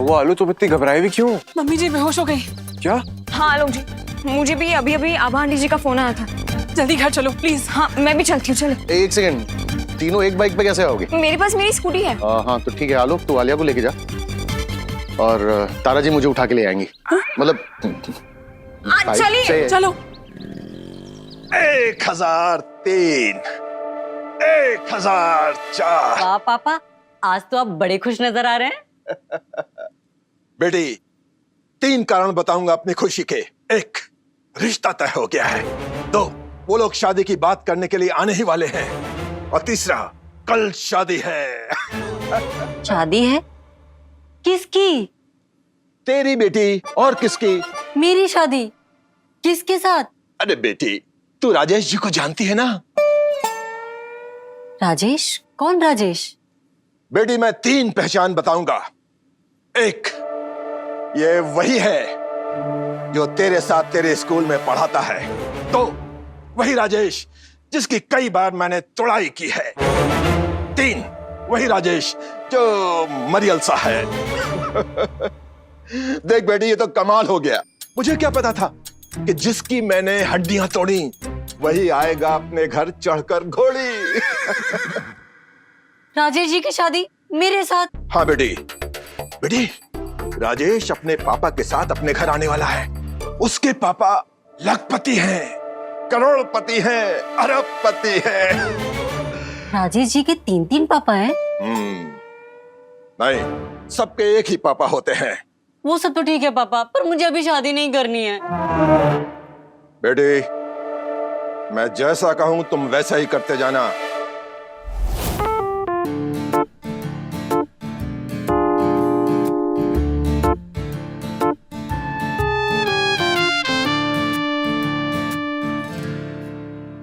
हुआ आलू? तुम इतनी घबराई भी क्यों? मम्मी जी बेहोश हो गई। क्या? हाँ आलोक जी, मुझे भी अभी अभी आभा आंटी जी का फोन आया था। जल्दी घर चलो प्लीज। हाँ मैं भी चलती हूँ, चलो। एक सेकंड, तीनों एक बाइक पे कैसे आओगे? मेरे पास मेरी स्कूटी है। हाँ तो ठीक है, आलोक तू आलिया को लेके जा और तारा जी मुझे उठा के ले आएंगी। मतलब चलिए चलो। 1003, 1004। वाह पापा, आज तो आप बड़े खुश नजर आ रहे हैं। बेटी, 3 कारण बताऊंगा अपनी खुशी के। 1, रिश्ता तय हो गया है। 2, वो लोग शादी की बात करने के लिए आने ही वाले हैं। और तीसरा, कल शादी है। शादी है? किसकी? तेरी बेटी, और किसकी? मेरी शादी? किसके साथ? अरे बेटी, तू राजेश जी को जानती है ना? राजेश? कौन राजेश? बेटी मैं 3 पहचान बताऊंगा। 1, ये वही है जो तेरे साथ तेरे स्कूल में पढ़ाता है। 2, वही राजेश जिसकी कई बार मैंने तुड़ाई की है। 3, वही राजेश जो मरियल सा है। देख बेटी, ये तो कमाल हो गया। मुझे क्या पता था कि जिसकी मैंने हड्डियां तोड़ी वही आएगा अपने घर चढ़कर घोड़ी। राजेश जी की शादी मेरे साथ? हाँ बेटी, बेटी राजेश अपने पापा के साथ अपने घर आने वाला है। उसके पापा लखपति हैं, करोड़पति हैं, अरबपति हैं। राजेश जी के 3 पापा हैं? नहीं, सबके एक ही पापा होते हैं। वो सब तो ठीक है पापा, पर मुझे अभी शादी नहीं करनी है। बेटी, मैं जैसा कहूं तुम वैसा ही करते जाना।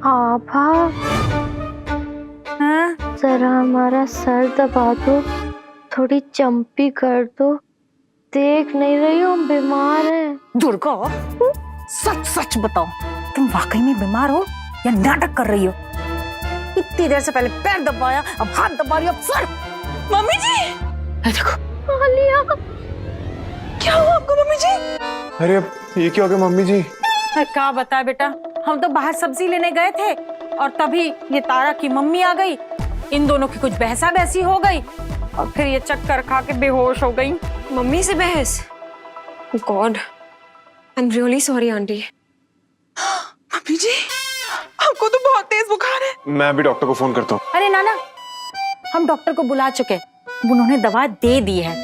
आभा, जरा हमारा सर दबा दो, थोड़ी चंपी कर दो। देख नहीं रही हो हम बीमार हैं। दुर्गा, सच सच बताओ, तुम वाकई में बीमार हो या नाटक कर रही हो? इतनी देर से पहले पैर दबाया, अब हाथ दबा रही हो, अब सर। मम्मी जी, देखो आलिया, क्या हुआ आपको मम्मी जी? अरे अब ये क्या हो गया मम्मी जी? क्या बताए बेटा, हम तो बाहर सब्जी लेने गए थे और तभी ये तारा की मम्मी आ गई। इन दोनों की कुछ बहसा बहसी हो गई और फिर ये चक्कर खा के बेहोश हो गई। मम्मी से बहस? God, I am really sorry aunty. Mummy जी, आपको तो बहुत तेज बुखार है। मैं अभी डॉक्टर को फोन करता हूँ। अरे नाना, हम डॉक्टर को बुला चुके, उन्होंने दवा दे दी है।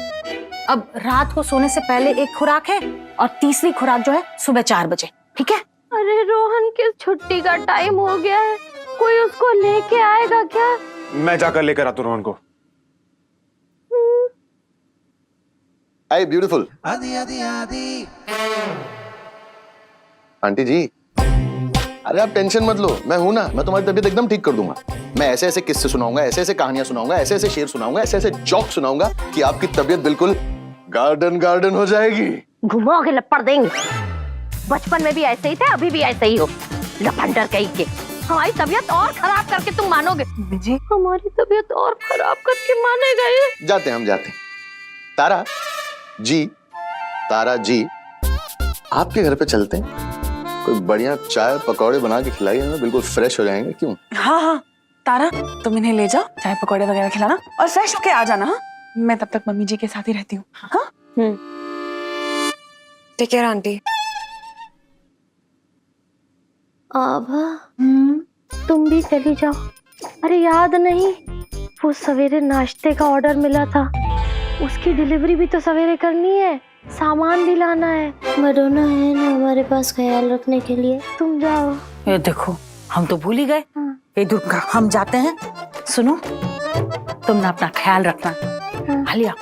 अब रात को सोने से पहले 1 खुराक है और तीसरी खुराक जो है सुबह 4 बजे, ठीक है? अरे रोहन की छुट्टी का टाइम हो गया है, कोई उसको लेके आएगा क्या? मैं जाकर लेकर आता हूँ रोहन को। हाय ब्यूटीफुल। आंटी जी, अरे आप टेंशन मत लो, मैं हूं ना, मैं तुम्हारी तबीयत एकदम ठीक कर दूंगा। मैं ऐसे ऐसे किस्से सुनाऊंगा, ऐसे ऐसे कहानियां सुनाऊंगा, ऐसे ऐसे शेर सुनाऊंगा, ऐसे ऐसे जोक सुनाऊंगा कि आपकी तबीयत बिल्कुल गार्डन गार्डन हो जाएगी। घुमा के लपड़ देंगे। बचपन में भी ऐसे ही थे, अभी भी ऐसे ही हो, लफंडर कहीं के। हमारी तबीयत और खराब करके तुम मानोगे? जी, हमारी तबीयत और खराब करके मानेगा ये? जाते हैं हम, जाते हैं। तारा जी, तारा जी, आपके घर पे चलते हैं, कोई बढ़िया चाय पकौड़े बना के खिलाइए हमें, बिल्कुल फ्रेश हो जाएंगे। क्यों? हाँ हाँ तारा, तुम इन्हें ले जाओ, चाय पकौड़े वगैरह खिलाना और फ्रेश होके आ जाना। हाँ, मैं तब तक मम्मी जी के साथ ही रहती हूँ। हाँ, टेक केयर आंटी। आभा, तुम भी चली जाओ। अरे याद नहीं, वो सवेरे नाश्ते का ऑर्डर मिला था, उसकी डिलीवरी भी तो सवेरे करनी है, सामान भी लाना है। मडोना है ना हमारे पास ख्याल रखने के लिए, तुम जाओ। ये देखो, हम तो भूल ही गए। ये दुर्गा, हम जाते हैं। सुनो, तुम ना अपना ख्याल रखना। आलिया,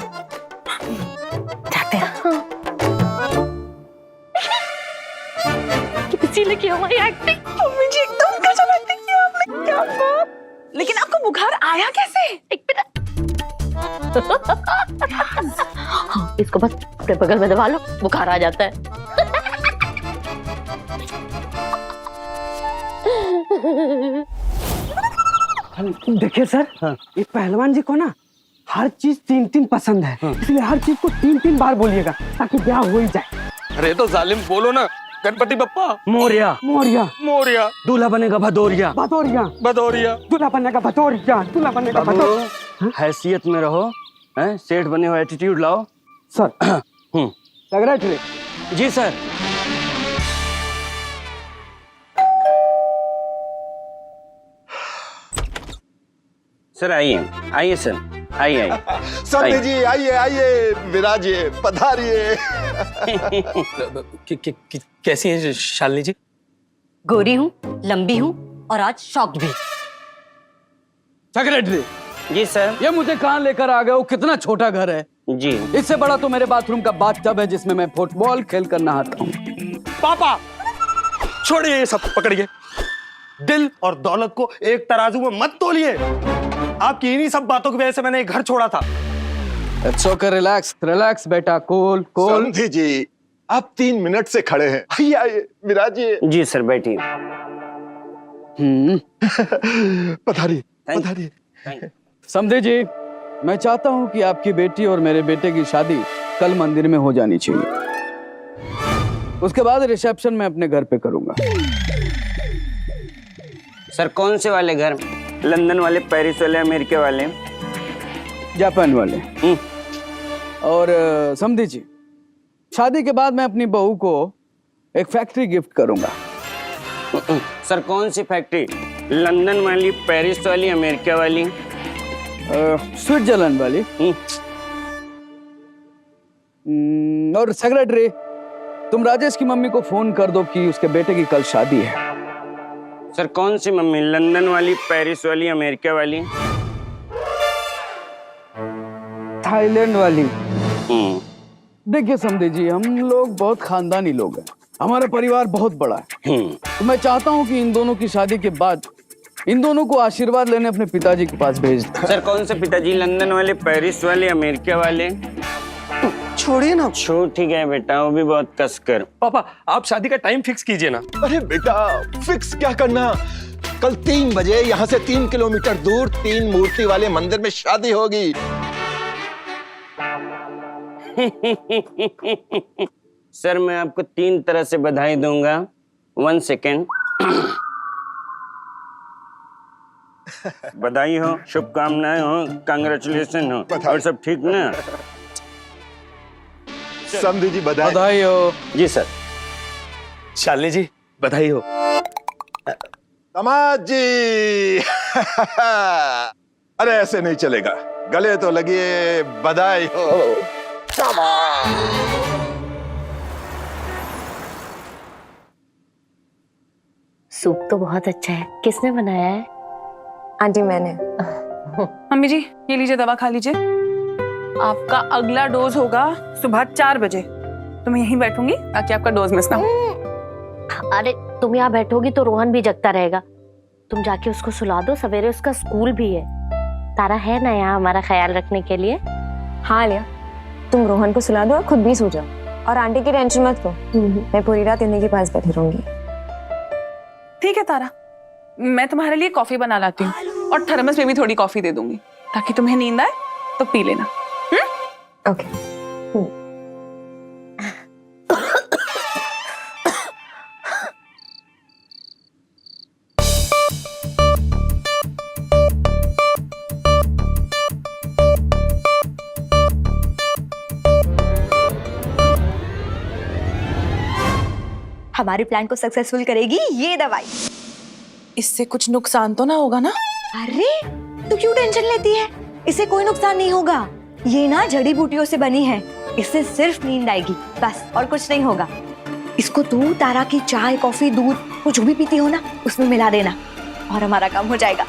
जाते हैं। इसीलिए की हमारी एक्टिंग। मम्मी जी एकदम गजब एक्टिंग किया आपने, क्या बात। लेकिन आपको बुखार आया कैसे? एक मिनट। हाँ, इसको बस अपने बगल में दबा लो, बुखार आ जाता है। देखिए सर, ये पहलवान जी को ना हर चीज 3-3 पसंद है, इसलिए हर चीज को 3-3 बार बोलिएगा ताकि ब्याह हो ही जाए। अरे तो जालिम बोलो ना, गणपति बप्पा मोरिया मोरिया मोरिया, दूल्हा बनेगा भदौरिया भदौरिया बदौरिया। दूल्हा बनेगा भदौरिया दूल्हा बनेगा भदौरिया। हैसियत में रहो, हैं? सेठ बने हो, एटीट्यूड लाओ। सर सेक्रेटरी जी सर। सर आइए आइए सर, आइए आइए। समधी जी आइए आइए, विराजिए, पधारिए। कैसी है शालिनी जी? गोरी हूँ, लंबी हूँ और आज शॉक्ड भी। सेक्रेटरी जी सर। ये मुझे कहाँ लेकर आ गए हो? कितना छोटा घर है। जी इससे बड़ा तो मेरे बाथरूम का बाथटब है जिसमें मैं फुटबॉल खेल कर नहाता हूँ। पापा छोड़िए ये सब, पकड़िए। दिल और दौलत को एक तराजू में मत तोलिए। आपकी इन्हीं सब बातों की वजह से मैंने एक घर छोड़ा था। इट्स ओके, रिलैक्स रिलैक्स बेटा, कूल कूल। समधी जी आप 3 मिनट से खड़े हैं, आइए आइए, विराजिए। जी सर, बैठिए। पधारिए Thank- पधारिए। समझे जी, मैं चाहता हूँ कि आपकी बेटी और मेरे बेटे की शादी कल मंदिर में हो जानी चाहिए। उसके बाद रिसेप्शन में अपने घर पे करूंगा। सर कौन से वाले घर? लंदन वाले, पेरिस वाले, अमेरिका वाले? जापान वाले। और समझी जी, शादी के बाद मैं अपनी बहू को एक फैक्ट्री गिफ्ट करूंगा। सर कौन सी फैक्ट्री? लंदन वाली, पेरिस वाली, अमेरिका वाली? स्विट्जरलैंड वाली। और सेक्रेटरी, तुम राजेश की मम्मी को फोन कर दो कि उसके बेटे की कल शादी है। सर कौन सी मम्मी? लंदन वाली, पेरिस वाली, अमेरिका वाली? थाईलैंड वाली। देखिए समझे जी, हम लोग बहुत खानदानी लोग हैं, हमारा परिवार बहुत बड़ा है। तो मैं चाहता हूँ कि इन दोनों की शादी के बाद इन दोनों को आशीर्वाद लेने अपने पिताजी के पास भेज दो। सर कौन से पिताजी? लंदन वाले, पेरिस वाले, अमेरिका वाले? छोड़िए ना। छूट ठीक है बेटा, वो भी बहुत कसकर। पापा आप शादी का टाइम फिक्स कीजिए ना। अरे बेटा फिक्स क्या करना, कल 3 बजे यहाँ से 3 किलोमीटर दूर 3 मूर्ति वाले मंदिर में शादी होगी। सर मैं आपको 3 तरह से बधाई दूंगा। 1 सेकेंड। बधाई हो, शुभकामनाएं हो, कांग्रेचुलेशन हो, और सब ठीक ना? समधी जी बधाई। बधाई हो। जी सर। शालिनी जी बधाई हो। दामाद जी। अरे ऐसे नहीं चलेगा, गले तो लगिए, बधाई हो। सूप तो बहुत अच्छा है, किसने बनाया है? आंटी मैंने। मम्मी जी ये लीजिए, दवा खा लीजिए। आपका अगला डोज होगा सुबह 4 बजे। तो मैं यहीं बैठूंगी ताकि आपका डोज मिस ना हो। अरे तुम यहाँ बैठोगी तो रोहन भी जगता रहेगा, तुम जाके उसको सुला दो, सवेरे उसका स्कूल भी है। तारा है ना यहाँ हमारा ख्याल रखने के लिए। हाँ लिया, तुम रोहन को सुला दो और खुद भी सो जाओ, और आंटी की टेंशन मत लो, मैं पूरी रात इन्हीं के पास बैठी रहूंगी। ठीक है तारा, मैं तुम्हारे लिए कॉफी बना लाती हूँ और थर्मस में भी थोड़ी कॉफी दे दूंगी ताकि तुम्हें नींद आए तो पी लेना। ओके। हमारे प्लान को सक्सेसफुल करेगी ये दवाई। इससे कुछ नुकसान तो ना होगा ना? अरे तू क्यों टेंशन लेती है, इससे कोई नुकसान नहीं होगा। ये ना जड़ी बूटियों से बनी है, इससे सिर्फ नींद आएगी बस, और कुछ नहीं होगा। इसको तू तारा की चाय, कॉफी, दूध, वो जो भी पीती हो ना उसमें मिला देना और हमारा काम हो जाएगा।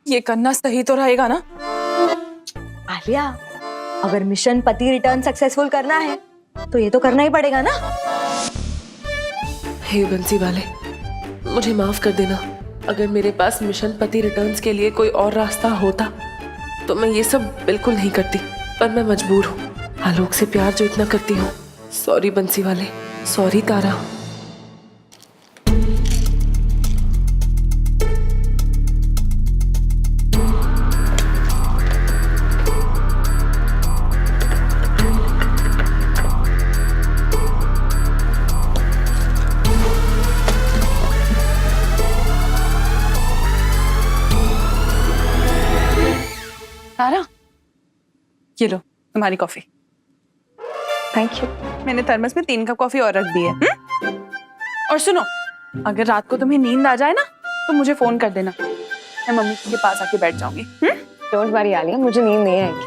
ये करना सही तो रहेगा ना? आलिया, अगर मिशन पति रिटर्न सक्सेसफुल करना है तो ये तो करना ही पड़ेगा ना। हे बंसी वाले, मुझे माफ कर देना। अगर मेरे पास मिशन पति रिटर्न्स के लिए कोई और रास्ता होता तो मैं ये सब बिल्कुल नहीं करती, पर मैं मजबूर हूँ। आलोक से प्यार जो इतना करती हूँ। सॉरी बंसी वाले, सॉरी तारा। ये लो तुम्हारी कॉफी। Thank you. मैंने थर्मस में 3 कप कॉफी और रख दी है। और सुनो, अगर रात को तुम्हें नींद आ जाए ना तो मुझे फोन कर देना, मैं मम्मी के पास आके बैठ जाऊंगी। डोंट वरी आलिया, मुझे नींद नहीं आएगी।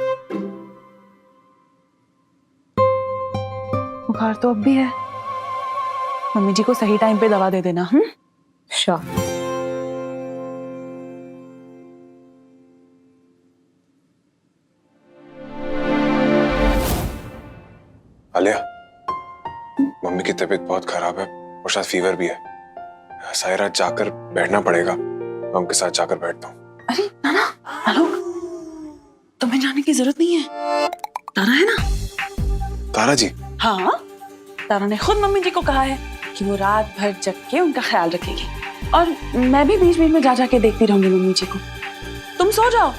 बुखार तो अब भी है, मम्मी जी को सही टाइम पे दवा दे देना। श्योर। आलिया, मम्मी की तबीयत बहुत खराब है और शायद फीवर भी है। सायरा जाकर बैठना पड़ेगा, मैं उनके साथ जाकर बैठता हूँ। अरे नाना, आलोक, तुम्हें जाने की जरूरत नहीं है, तारा है ना। तारा जी? हाँ, तारा ने खुद मम्मी जी को कहा है कि वो रात भर जग के उनका ख्याल रखेगी, और मैं भी बीच बीच में जा जाके देखती रहूंगी मम्मी जी को। तुम सो जाओ।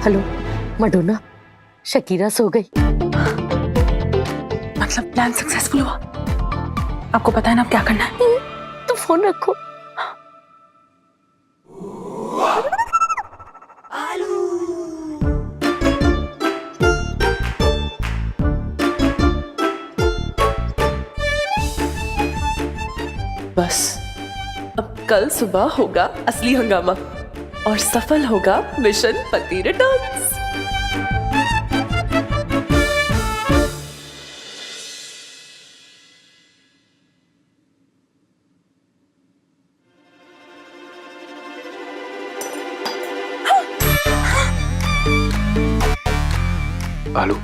हेलो मडोना, शकीरा सो गई? मतलब प्लान सक्सेसफुल हुआ? आपको पता है ना अब क्या करना है? तो फोन रखो। बस अब कल सुबह होगा असली हंगामा और सफल होगा मिशन पति रिटर्न्स। आलू,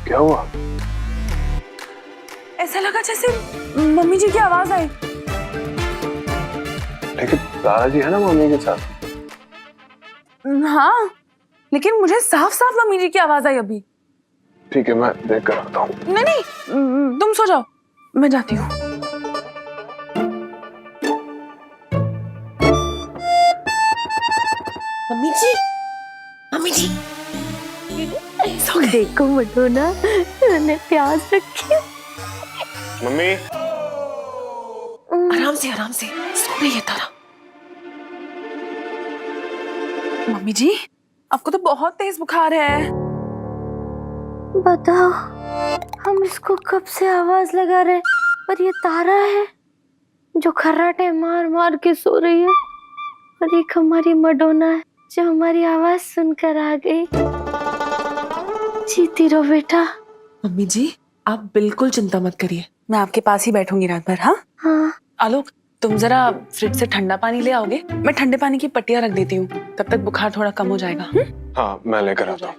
क्या हुआ? ऐसा लगा जैसे मम्मी जी की आवाज आई। लेकिन तारा जी है ना मम्मी के साथ। हाँ, लेकिन मुझे साफ साफ मम्मी जी की आवाज आई अभी। ठीक है, मैं देख कर आता हूँ। नहीं नहीं, तुम सो जाओ, मैं जाती हूँ। मम्मी जी, मम्मी जी, देखो मडोना, मैंने प्याज रखी। मम्मी, आराम से सो रही है तारा। मम्मी जी, आपको तो बहुत तेज बुखार है। बताओ, हम इसको कब से आवाज लगा रहे, पर ये तारा है जो खर्राटे मार मार के सो रही है, और एक हमारी मडोना है जो हमारी आवाज सुनकर आ गई। जीती रहो बेटा। मम्मी जी, आप बिल्कुल चिंता मत करिए, मैं आपके पास ही बैठूंगी रात भर। हाँ हाँ, आलोक, तुम जरा फ्रिज से ठंडा पानी ले आओगे? मैं ठंडे पानी की पट्टियां रख देती हूँ, तब तक बुखार थोड़ा कम हो जाएगा। हाँ मैं लेकर आता हूँ।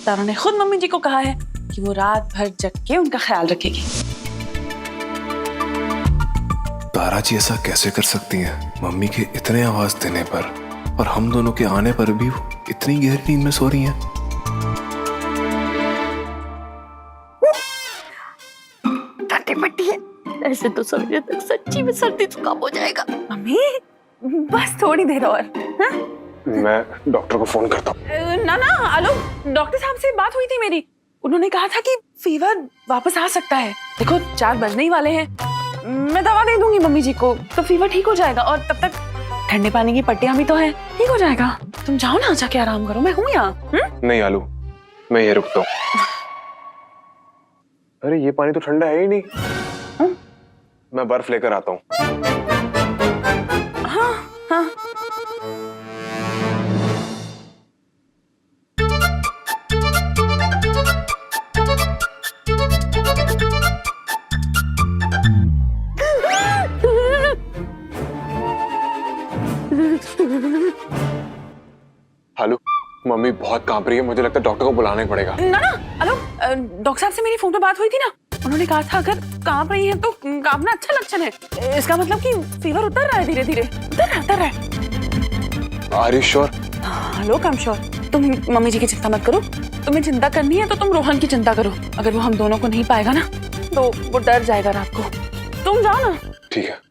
तारा ने खुद मम्मी जी को कहा है कि वो रात भर जग के उनका ख्याल रखेगी। तारा जी ऐसा कैसे कर सकती हैं? मम्मी के इतने आवाज देने पर और हम दोनों के आने पर भी वो इतनी गहरी नींद में सो रही हैं। ठंडी पट्टी है, ऐसे तो सवेरे तक सच्ची में सर्दी जुकाम हो जाएगा। मम्मी, बस थोड़ी देर और। हाँ? मैं डॉक्टर को फोन करता हूँ। ना ना आलोक, डॉक्टर साहब से बात हुई थी मेरी, उन्होंने कहा था कि फीवर वापस आ सकता है। देखो 4 बजने ही वाले हैं, मैं दवा दे दूंगी मम्मी जी को तो फीवर ठीक हो जाएगा, और तब तक ठंडे पानी की पट्टियां भी तो है, ठीक हो जाएगा। तुम जाओ ना, जाके आराम करो, मैं हूँ यहाँ। नहीं आलू, मैं ये रुकता हूँ। अरे ये पानी तो ठंडा है ही नहीं। मैं बर्फ लेकर आता हूँ। हाँ हाँ, हेलो, मम्मी बहुत कांप रही है, मुझे लगता है डॉक्टर को बुलाना ही पड़ेगा। ना ना आलोक, डॉक्टर साहब से मेरी फोन पे बात हुई थी ना, उन्होंने कहा था अगर कांप रही है तो कांपना अच्छा लक्षण है। इसका मतलब कि फीवर उतर रहा है धीरे धीरे, उतर रहा है। Are you sure? Alok I am sure. तुम मम्मी जी की चिंता मत करो, तुम्हें चिंता करनी है तो तुम रोहन की चिंता करो। अगर वो हम दोनों को नहीं पाएगा ना तो वो डर जाएगा रात को। तुम जाओ ना। ठीक है।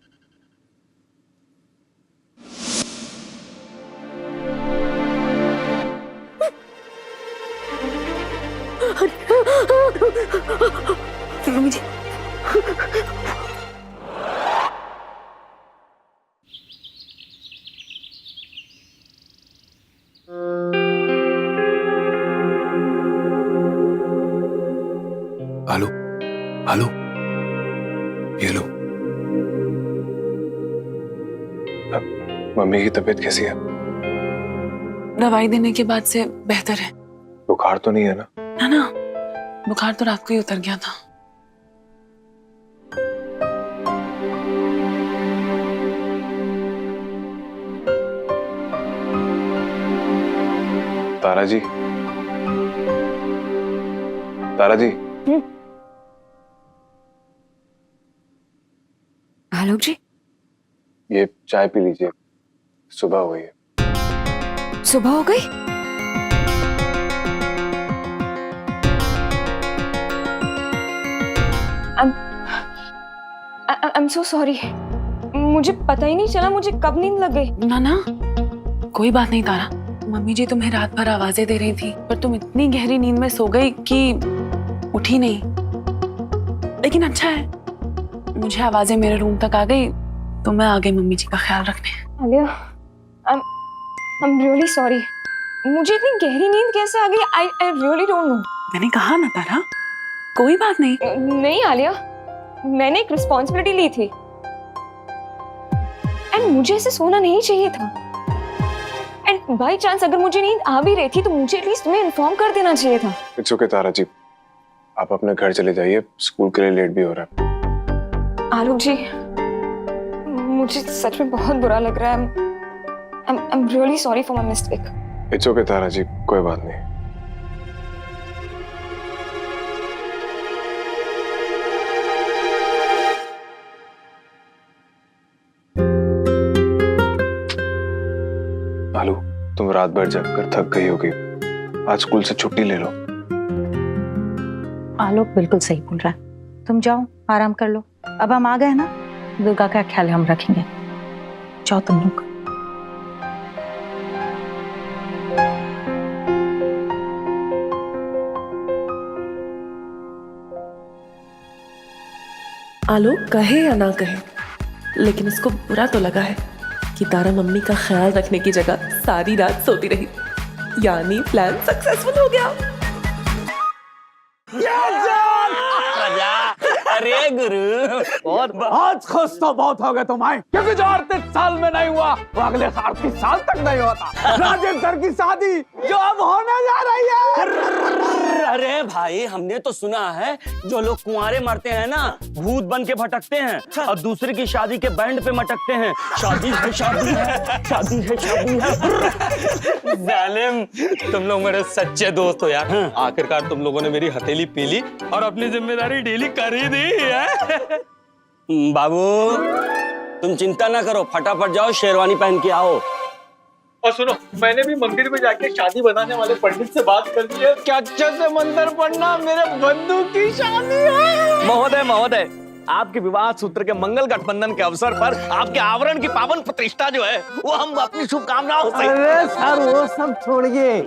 मम्मी जी हेलो हेलो, ये लो। मम्मी की तबीयत कैसी है? दवाई देने के बाद से बेहतर है। बुखार तो नहीं है ना? ना ना, बुखार तो रात को ही उतर गया था। तारा जी, तारा जी। आलोक जी, ये चाय पी लीजिए, सुबह हो गई है। सुबह हो गई? I'm so sorry. मुझे पता ही नहीं चला मुझे कब नींद लग गई। ना ना, कोई बात नहीं तारा। मम्मी जी तुम्हें रात भर आवाजें दे रही थी पर तुम इतनी गहरी नींद में सो गई कि उठी नहीं। लेकिन अच्छा है, मुझे आवाजें मेरे रूम तक आ गई तो मैं आ गई मम्मी जी का ख्याल रखने। Alia, I'm really sorry. मुझे इतनी गहरी नींद कैसे आ गई? I really don't know. मैंने कहा ना तारा, कोई बात नहीं। नहीं आलिया, मैंने एक रिस्पॉन्सिबिलिटी ली थी एंड मुझे ऐसे सोना नहीं चाहिए था। एंड बाय चांस अगर मुझे नींद आ भी रही थी तो मुझे एटलीस्ट तुम्हें इन्फॉर्म कर देना चाहिए था। इट्स ओके तारा जी, आप अपने घर चले जाइए, स्कूल के लिए लेट भी हो रहा है। आलोक जी, मुझे सच में बहुत बुरा लग रहा है। I'm really sorry for my mistake. It's okay Tara ji, कोई बात नहीं। आलू, तुम रात भर जगकर थक गई होगी, आज स्कूल से छुट्टी ले लो। आलोक बिल्कुल सही बोल रहा है, तुम जाओ आराम कर लो। अब हम आ गए ना, दुर्गा का ख्याल हम रखेंगे। जाओ तुम लोग। आलोक कहे या ना कहे, लेकिन उसको बुरा तो लगा है कि तारा मम्मी का ख्याल रखने की जगह सारी रात सोती रही। यानी प्लान सक्सेसफुल हो गया। अरे गुरु, और आज खुश तो बहुत हो गए तुम आए, क्योंकि जो 38 साल में नहीं हुआ वो अगले 38 साल तक नहीं होता। राजेश सर की शादी जो अब होने जा रही है। अरे भाई, हमने तो सुना है जो लोग कुंवारे मरते हैं ना, भूत बन के भटकते हैं और दूसरे की शादी के बैंड पे मटकते हैं। शादी है, शादी है, शादी है, शादी है। जालिम, तुम लोग मेरे सच्चे दोस्त हो यार। आखिरकार तुम लोगों ने मेरी हथेली पी ली और अपनी जिम्मेदारी ढीली कर ही दी है। बाबू, तुम चिंता ना करो, फटाफट जाओ शेरवानी पहन के आओ। और सुनो, मैंने भी मंदिर में जाके शादी बनाने वाले पंडित से बात कर ली है। क्या अच्छे से मंदिर पढ़ना, मेरे बंधु की शादी है। महोदय, महोदय, आपके विवाह सूत्र के मंगल गठबंधन के अवसर पर आपके आवरण की पावन प्रतिष्ठा जो है वो हम अपनी शुभकामनाओं से। अरे सर, वो सब छोड़िए,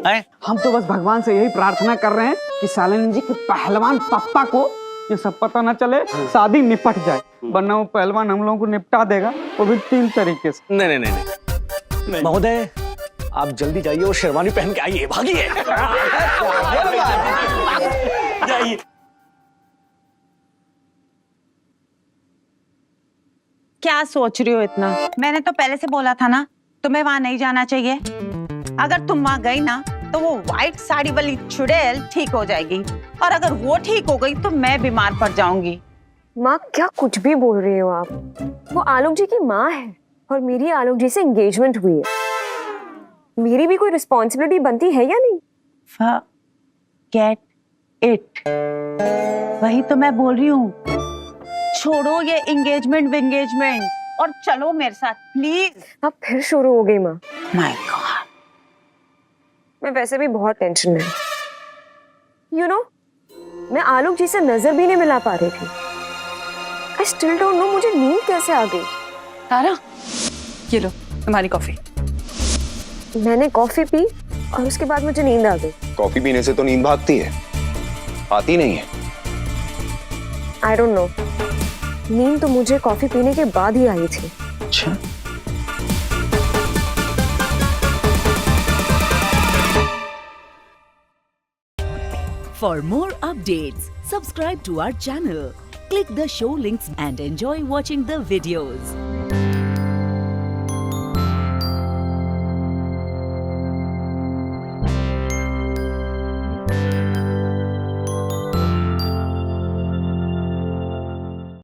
हम तो बस भगवान से यही प्रार्थना कर रहे हैं कि सालिनी जी के पहलवान पापा को ये सब पता न चले, शादी निपट जाए, वरना वो पहलवान हम लोगों को निपटा देगा, वो भी 3 तरीके से। नहीं नहीं नहीं महोदय, आप जल्दी जाइए और शेरवानी पहन के आइए, भागिए। जाइए। क्या सोच रही हो इतना? मैंने तो पहले से बोला था ना, तुम्हें वहां नहीं जाना चाहिए। अगर तुम वहां गई ना तो वो व्हाइट साड़ी वाली चुड़ैल ठीक हो जाएगी, और अगर वो ठीक हो गई तो मैं बीमार पड़ जाऊंगी। माँ, क्या कुछ भी बोल रही हो आप? वो आलोक जी की माँ है। और मेरी आलोक जी से एंगेजमेंट हुई है। मेरी भी कोई रिस्पॉन्सिबिलिटी बनती है या नहीं? Get it. वही तो मैं बोल रही हूँ, छोड़ो ये एंगेजमेंट और चलो मेरे साथ प्लीज। अब फिर शुरू हो गई माँ। माय गॉड, मैं वैसे भी बहुत टेंशन में हूँ। यू नो, मैं आलोक जी से नजर भी नहीं मिला पा रही थी। आई स्टिल डोंट नो मुझे नींद कैसे आ गई। तारा, ये लो तुम्हारी कॉफी। मैंने कॉफी पी और उसके बाद मुझे नींद आ गई। कॉफी पीने से तो नींद भागती है, आती नहीं है। आई डोंट नो, नींद तो मुझे कॉफी पीने के बाद ही आई थी। अच्छा, For more updates, subscribe to our channel, click the show links and enjoy watching the videos.